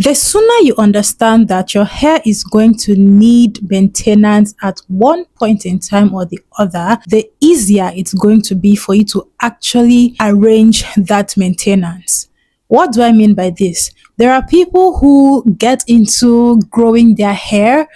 The sooner you understand that your hair is going to need maintenance at one point in time or the other, the easier it's going to be for you to actually arrange that maintenance. What do I mean by this? There are people who get into growing their hair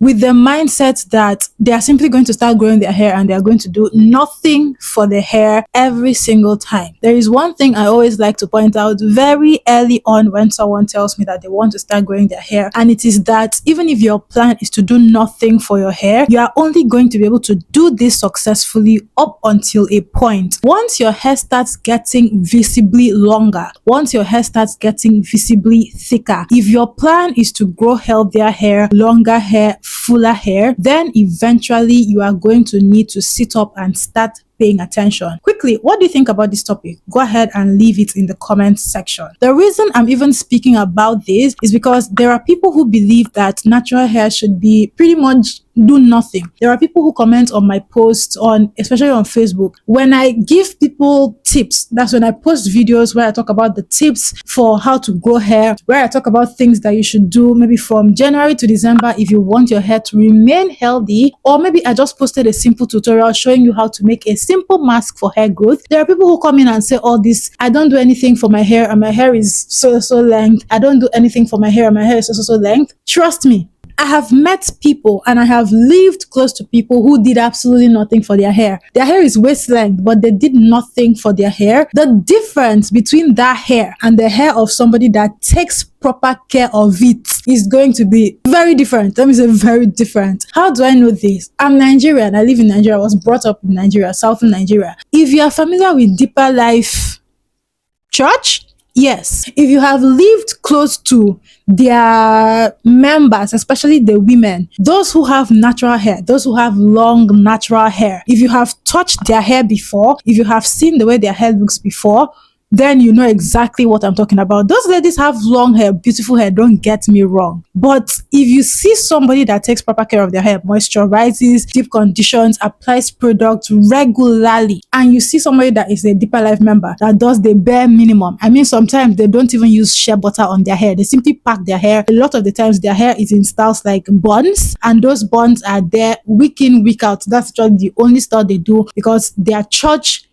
with the mindset that they are simply going to start growing their hair and they are going to do nothing for the hair every single time. There is one thing I always like to point out very early on when someone tells me that they want to start growing their hair, and it is that even if your plan is to do nothing for your hair, you are only going to be able to do this successfully up until a point. Once your hair starts getting visibly longer, once your hair starts getting visibly thicker, if your plan is to grow healthier hair, longer hair, fuller hair, then eventually you are going to need to sit up and start paying attention. Quickly, what do you think about this topic? Go ahead and leave it in the comments section. The reason I'm even speaking about this is because there are people who believe that natural hair should be pretty much do nothing. There are people who comment on my posts especially on Facebook. When I give people tips, that's when I post videos where I talk about the tips for how to grow hair, where I talk about things that you should do maybe from January to December if you want your hair to remain healthy, or maybe I just posted a simple tutorial showing you how to make a simple mask for hair growth. There are people who come in and say all this, I don't do anything for my hair and my hair is so length. I don't do anything for my hair and my hair is so length. Trust me, I have met people and I have lived close to people who did absolutely nothing for their hair. Their hair is waist length, but they did nothing for their hair. The difference between that hair and the hair of somebody that takes proper care of it is going to be very different. Let me say very different. How do I know this? I'm Nigerian. I live in Nigeria. I was brought up in Nigeria, southern Nigeria. If you are familiar with Deeper Life Church, yes. If you have lived close to their members, especially the women, those who have natural hair, those who have long natural hair, if you have touched their hair before, if you have seen the way their hair looks before, then you know exactly what I'm talking about. Those ladies have long hair, beautiful hair, don't get me wrong. But if you see somebody that takes proper care of their hair, moisturizes, deep conditions, applies products regularly, and you see somebody that is a Deeper Life member that does the bare minimum. I mean, sometimes they don't even use shea butter on their hair. They simply pack their hair. A lot of the times their hair is in styles like buns, and those buns are there week in, week out. That's just the only style they do because their church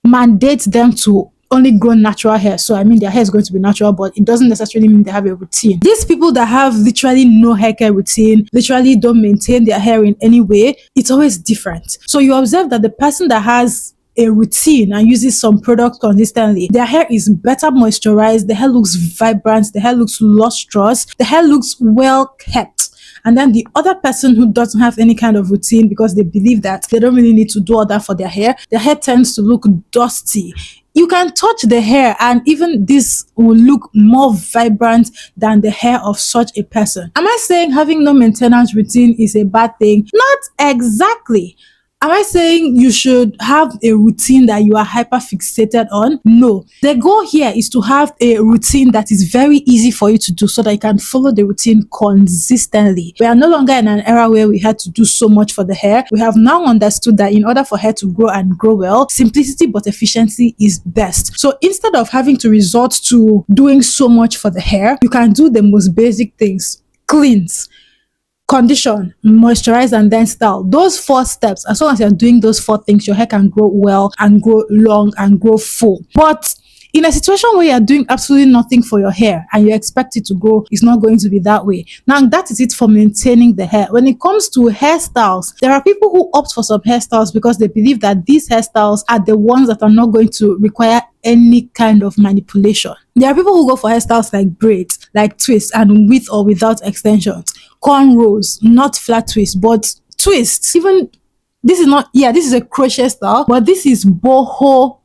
mandates them to only grow natural hair. So I mean their hair is going to be natural, but it doesn't necessarily mean they have a routine. These people that have literally no hair care routine, literally don't maintain their hair in any way, it's always different. So you observe that the person that has a routine and uses some product consistently, their hair is better moisturized, the hair looks vibrant, the hair looks lustrous, the hair looks well kept. And then the other person who doesn't have any kind of routine because they believe that they don't really need to do all that for their hair tends to look dusty. You can touch the hair and even this will look more vibrant than the hair of such a person. Am I saying having no maintenance routine is a bad thing? Not exactly. Am I saying you should have a routine that you are hyper fixated on? No. The goal here is to have a routine that is very easy for you to do so that you can follow the routine consistently. We are no longer in an era where we had to do so much for the hair. We have now understood that in order for hair to grow and grow well, simplicity but efficiency is best. So instead of having to resort to doing so much for the hair, you can do the most basic things. Cleanse, condition, moisturize, and then style. Those 4 steps, as long as you're doing those 4 things, your hair can grow well and grow long and grow full. But in a situation where you're doing absolutely nothing for your hair and you expect it to grow, it's not going to be that way. Now, that is it for maintaining the hair. When it comes to hairstyles, there are people who opt for some hairstyles because they believe that these hairstyles are the ones that are not going to require any kind of manipulation. There are people who go for hairstyles like braids, like twists, and with or without extensions. Cornrows, not flat twists, but twists. Even this is a crochet style, but this is boho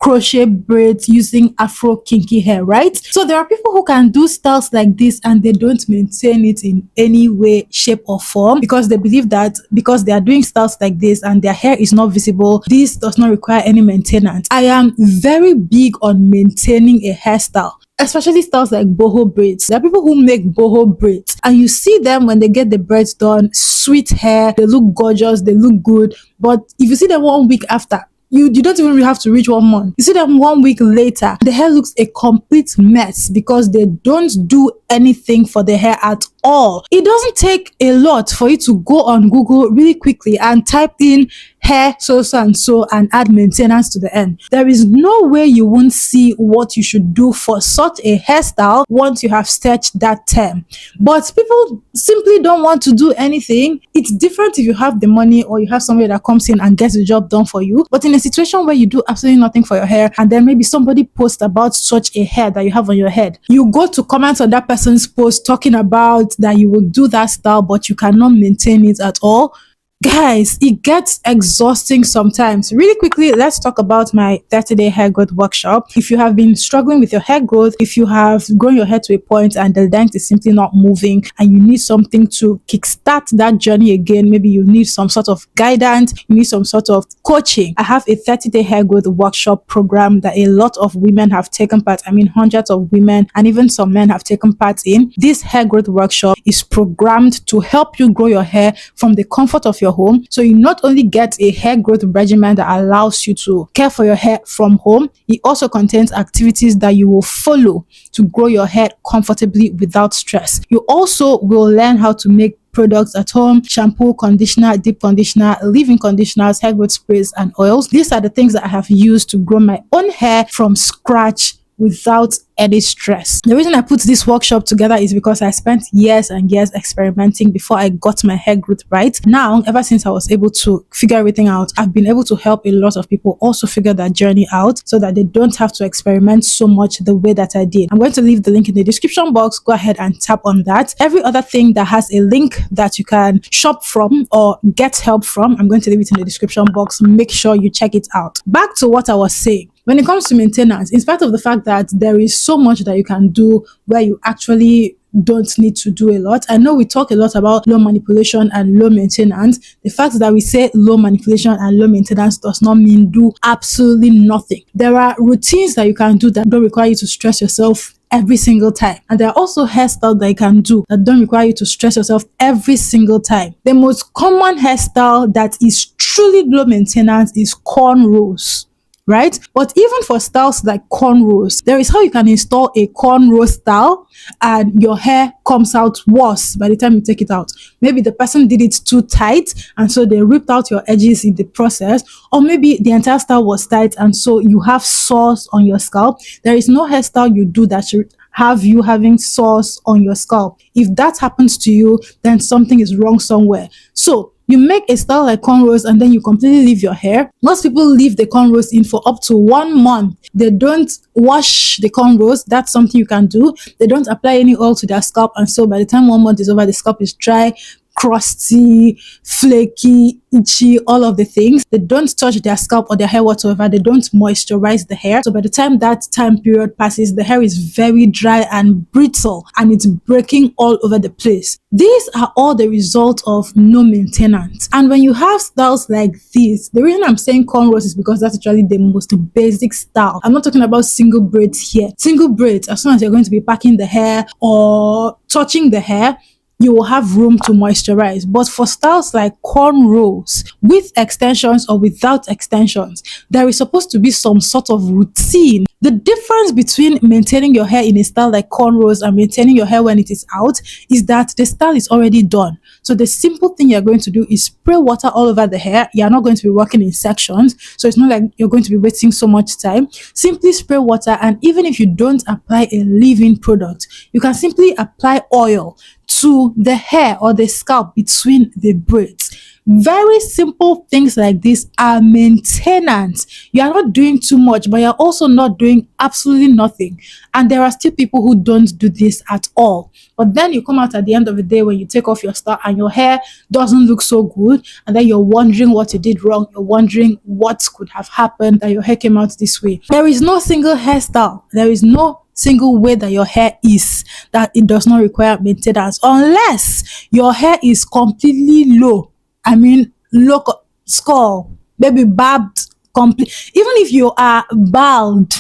crochet braids using afro kinky hair, right? So there are people who can do styles like this and they don't maintain it in any way, shape or form because they believe that because they are doing styles like this and their hair is not visible, this does not require any maintenance. I am very big on maintaining a hairstyle, especially styles like boho braids. There are people who make boho braids and you see them when they get the braids done, sweet hair, they look gorgeous, they look good. But if you see them 1 week after, you don't even really have to reach 1 month. You see them 1 week later, the hair looks a complete mess because they don't do anything for the hair at all. It doesn't take a lot for you to go on Google really quickly and type in hair so and so and add maintenance to the end. There is no way you won't see what you should do for such a hairstyle once you have searched that term. But people simply don't want to do anything. It's different if you have the money or you have somebody that comes in and gets the job done for you. But in a situation where you do absolutely nothing for your hair and then maybe somebody posts about such a hair that you have on your head, you go to comment on that person's post talking about that you will do that style but you cannot maintain it at all. Guys, it gets exhausting sometimes. Really quickly, let's talk about my 30-day hair growth workshop. If you have been struggling with your hair growth, if you have grown your hair to a point and the length is simply not moving and you need something to kickstart that journey again, maybe you need some sort of guidance, you need some sort of coaching, I have a 30-day hair growth workshop program that a lot of women have taken part. I mean, hundreds of women and even some men have taken part in. This hair growth workshop is programmed to help you grow your hair from the comfort of your home. So you not only get a hair growth regimen that allows you to care for your hair from home, it also contains activities that you will follow to grow your hair comfortably without stress. You also will learn how to make products at home: shampoo, conditioner, deep conditioner, leave-in conditioners, hair growth sprays and oils. These are the things that I have used to grow my own hair from scratch without any stress. The reason I put this workshop together is because I spent years and years experimenting before I got my hair growth right. Now, ever since I was able to figure everything out, I've been able to help a lot of people also figure that journey out so that they don't have to experiment so much the way that I did. I'm going to leave the link in the description box. Go ahead and tap on that. Every other thing that has a link that you can shop from or get help from, I'm going to leave it in the description box. Make sure you check it out. Back to what I was saying. When it comes to maintenance, in spite of the fact that there is so much that you can do where you actually don't need to do a lot. I know we talk a lot about low manipulation and low maintenance. The fact that we say low manipulation and low maintenance does not mean do absolutely nothing. There are routines that you can do that don't require you to stress yourself every single time. And there are also hairstyles that you can do that don't require you to stress yourself every single time. The most common hairstyle that is truly low maintenance is cornrows. Right? But even for styles like cornrows, there is how you can install a cornrow style and your hair comes out worse by the time you take it out. Maybe the person did it too tight and so they ripped out your edges in the process, or maybe the entire style was tight and so you have sores on your scalp. There is no hairstyle you do that should have you having sores on your scalp. If that happens to you, then something is wrong somewhere. So you make a style like cornrows and then you completely leave your hair. Most people leave the cornrows in for up to 1 month. They don't wash the cornrows. That's something you can do. They don't apply any oil to their scalp, and so by the time 1 month is over, the scalp is dry, crusty, flaky, itchy, all of the things. They don't touch their scalp or their hair whatsoever. They don't moisturize the hair. So by the time that time period passes, the hair is very dry and brittle and it's breaking all over the place. These are all the result of no maintenance. And when you have styles like this, the reason I'm saying cornrows is because that's actually the most basic style. I'm not talking about single braids here. Single braids, as soon as you're going to be packing the hair or touching the hair, you will have room to moisturize. But for styles like cornrows, with extensions or without extensions, there is supposed to be some sort of routine. The difference between maintaining your hair in a style like cornrows and maintaining your hair when it is out is that the style is already done. So the simple thing you're going to do is spray water all over the hair. You're not going to be working in sections, so it's not like you're going to be wasting so much time. Simply spray water, and even if you don't apply a leave-in product, you can simply apply oil to the hair or the scalp between the braids. Very simple things like this are maintenance. You are not doing too much, but you're also not doing absolutely nothing. And there are still people who don't do this at all. But then you come out at the end of the day when you take off your style and your hair doesn't look so good, and then you're wondering what you did wrong. You're wondering what could have happened that your hair came out this way. There is no single hairstyle. There is no single way that your hair is that it does not require maintenance, unless your hair is completely low. I mean, low skull, maybe barbed, complete. Even if you are bald,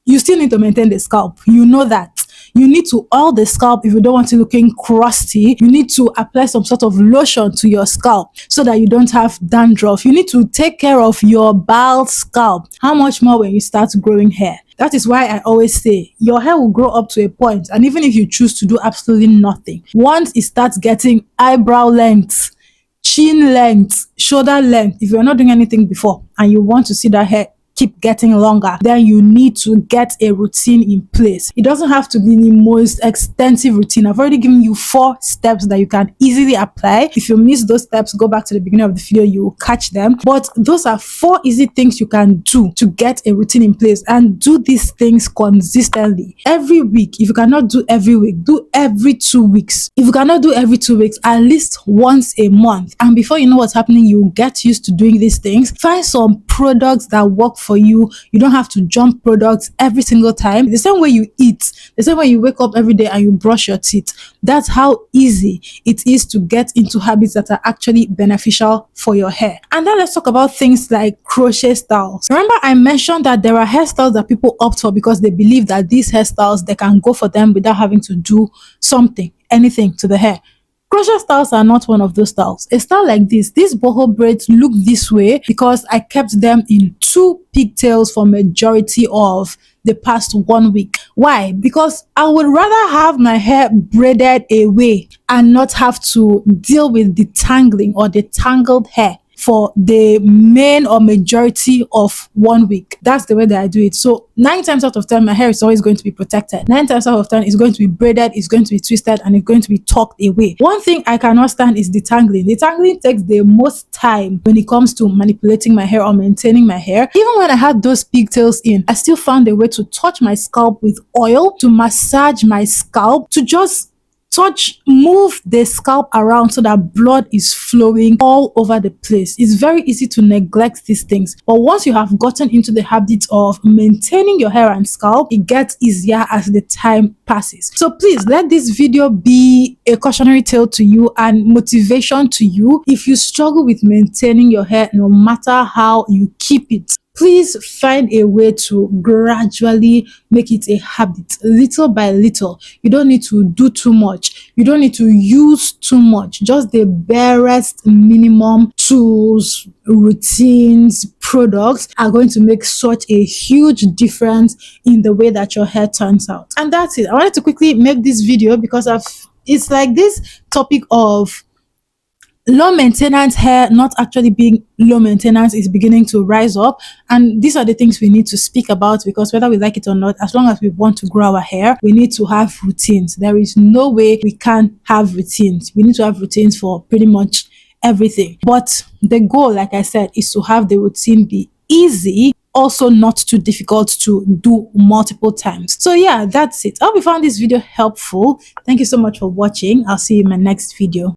you still need to maintain the scalp. You know that. You need to oil the scalp if you don't want it looking crusty. You need to apply some sort of lotion to your scalp so that you don't have dandruff. You need to take care of your bald scalp. How much more when you start growing hair? That is why I always say your hair will grow up to a point, and even if you choose to do absolutely nothing, once it starts getting eyebrow length, chin length, shoulder length, if you're not doing anything before and you want to see that hair keep getting longer, then you need to get a routine in place. It doesn't have to be the most extensive routine. I've already given you 4 steps that you can easily apply. If you miss those steps, go back to the beginning of the video, you will catch them. But those are 4 easy things you can do to get a routine in place, and do these things consistently every week. If you cannot do every week, do every 2 weeks. If you cannot do every 2 weeks, at least once a month. And before you know what's happening, you get used to doing these things. Find some products that work for you. You don't have to jump products every single time. The same way you eat, the same way you wake up every day and you brush your teeth. That's how easy it is to get into habits that are actually beneficial for your hair. And then let's talk about things like crochet styles. Remember, I mentioned that there are hairstyles that people opt for because they believe that these hairstyles, they can go for them without having to do something, anything to the hair. Crochet styles are not one of those styles. A style like this, these boho braids look this way because I kept them in 2 pigtails for majority of the past 1 week. Why? Because I would rather have my hair braided away and not have to deal with the tangling or the tangled hair for the main or majority of 1 week. That's the way that I do it. So 9 times out of 10, my hair is always going to be protected. 9 times out of 10, it's going to be braided, it's going to be twisted, and it's going to be tucked away. One thing I cannot stand is detangling. Detangling takes the most time when it comes to manipulating my hair or maintaining my hair. Even when I had those pigtails in, I still found a way to touch my scalp with oil, to massage my scalp, to just move the scalp around so that blood is flowing all over the place. It's very easy to neglect these things, but once you have gotten into the habit of maintaining your hair and scalp, it gets easier as the time passes. So please let this video be a cautionary tale to you and motivation to you. If you struggle with maintaining your hair, no matter how you keep it, please find a way to gradually make it a habit, little by little. You don't need to do too much. You don't need to use too much. Just the barest minimum tools, routines, products are going to make such a huge difference in the way that your hair turns out. And that's it. I wanted to quickly make this video because it's like this topic of low maintenance hair not actually being low maintenance is beginning to rise up, and these are the things we need to speak about, because whether we like it or not, as long as we want to grow our hair, we need to have routines. There is no way we can't have routines. We need to have routines for pretty much everything, but the goal, like I said, is to have the routine be easy, also not too difficult to do multiple times. So yeah, that's it. I hope you found this video helpful. Thank you so much for watching. I'll see you in my next video.